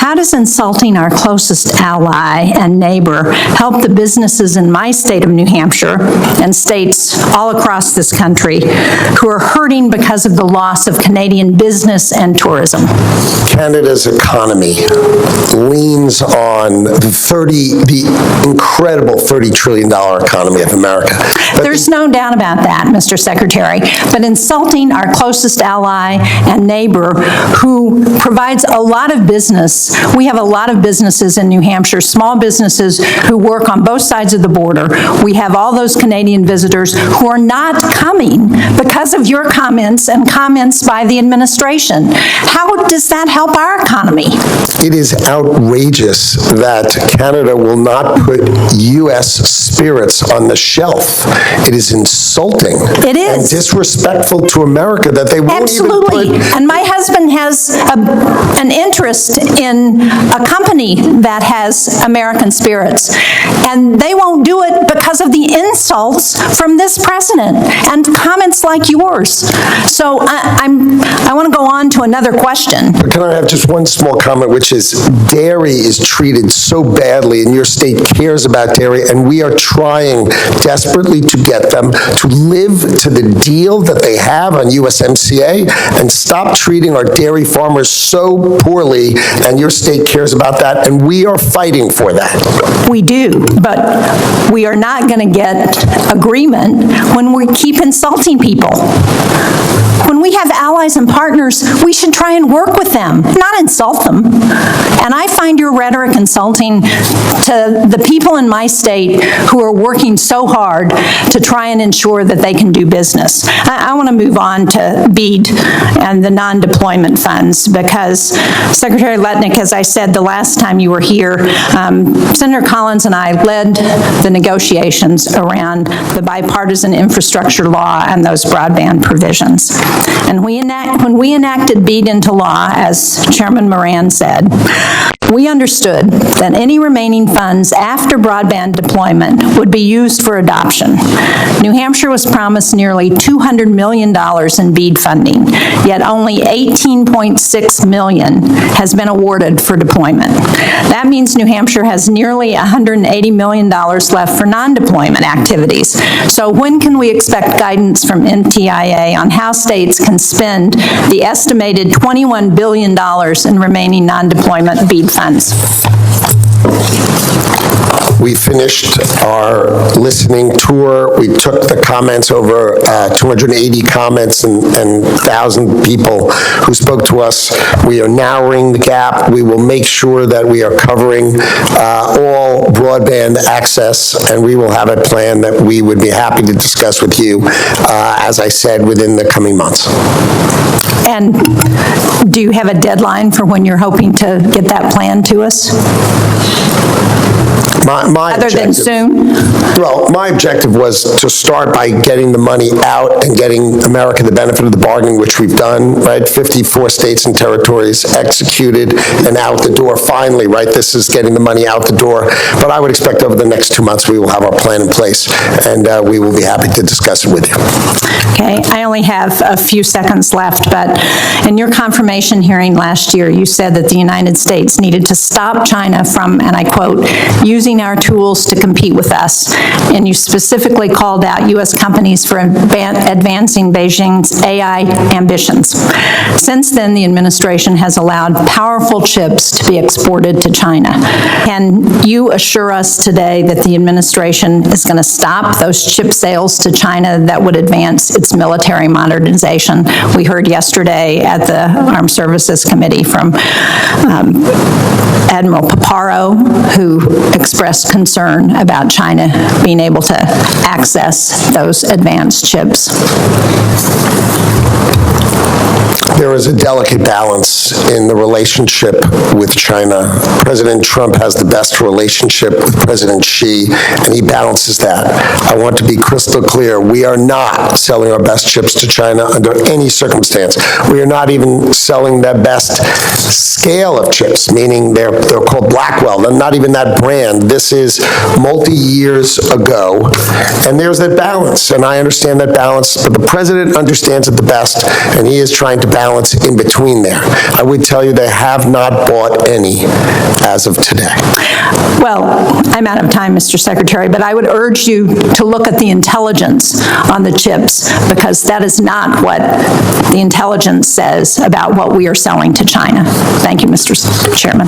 How does insulting our closest ally and neighbor help the businesses in my state of New Hampshire and states all across this country who are hurting because of the loss of Canadian business and tourism? Canada's economy leans on the incredible $30 trillion economy of America. There's no doubt about that, Mr. Secretary, but insulting our closest ally and neighbor who provides a lot of business. We have a lot of businesses in New Hampshire, small businesses who work on both sides of the border. We have all those Canadian visitors who are not coming because of your comments and comments by the administration. How does that help our economy? It is outrageous that Canada will not put U.S. spirits on the shelf. It is insulting. It is. And disrespectful to America that they won't Absolutely. even put... And my husband has an interest in a company that has American spirits, and they won't do it because of the insults from this president and comments like yours. So I want to go on to another question. But can I have just one small comment, which is dairy is treated so badly, and your state cares about dairy, and we are trying desperately to get them to live to the deal that they have on USMCA and stop treating our dairy farmers so poorly, and your state cares about that, and we are fighting for that. We do, but we are not going to get agreement when we keep insulting people. When we have allies and partners, we should try and work with them, not insult them. And I find your rhetoric insulting to the people in my state who are working so hard to try and ensure that they can do business. I want to move on to BEAD and the non-deployment funds, because Secretary Lutnick, as I said the last time you were here, Senator Collins and I led the negotiations around the bipartisan infrastructure law and those broadband provisions. And when we enacted BEAD into law, as Chairman Moran said, we understood that any remaining funds after broadband deployment would be used for adoption. New Hampshire was promised nearly $200 million in BEAD funding, yet only $18.6 million has been awarded for deployment. That means New Hampshire has nearly $180 million left for non-deployment activities. So when can we expect guidance from NTIA on how states can spend the estimated $21 billion in remaining non-deployment BEAD funds? We finished our listening tour. We took the comments, over 280 comments and 1,000 people who spoke to us. We are narrowing the gap. We will make sure that we are covering all broadband access, and we will have a plan that we would be happy to discuss with you, as I said, within the coming months. And do you have a deadline for when you're hoping to get that plan to us? Other than soon? Well, my objective was to start by getting the money out and getting America the benefit of the bargain, which we've done, right? 54 states and territories executed and out the door finally, right? This is getting the money out the door. But I would expect over the next 2 months we will have our plan in place, and we will be happy to discuss it with you. Okay, I only have a few seconds left, but in your confirmation hearing last year, you said that the United States needed to stop China from, and I quote, using our tools to compete with us, and you specifically called out U.S. companies for advancing Beijing's AI ambitions. Since then, the administration has allowed powerful chips to be exported to China. Can you assure us today that the administration is going to stop those chip sales to China that would advance its military modernization? We heard yesterday at the Armed Services Committee from Admiral Paparo, who expressed concern about China being able to access those advanced chips. There is a delicate balance in the relationship with China. President Trump has the best relationship with President Xi, and he balances that. I want to be crystal clear. We are not selling our best chips to China under any circumstance. We are not even selling the best scale of chips, meaning they're called Blackwell. They're not even that brand. This is multi-years ago, and there's that balance, and I understand that balance, but the president understands it the best, and he is trying to balance balance in between there. I would tell you they have not bought any as of today. Well, I'm out of time, Mr. Secretary, but I would urge you to look at the intelligence on the chips, because that is not what the intelligence says about what we are selling to China. Thank you, Mr. Chairman.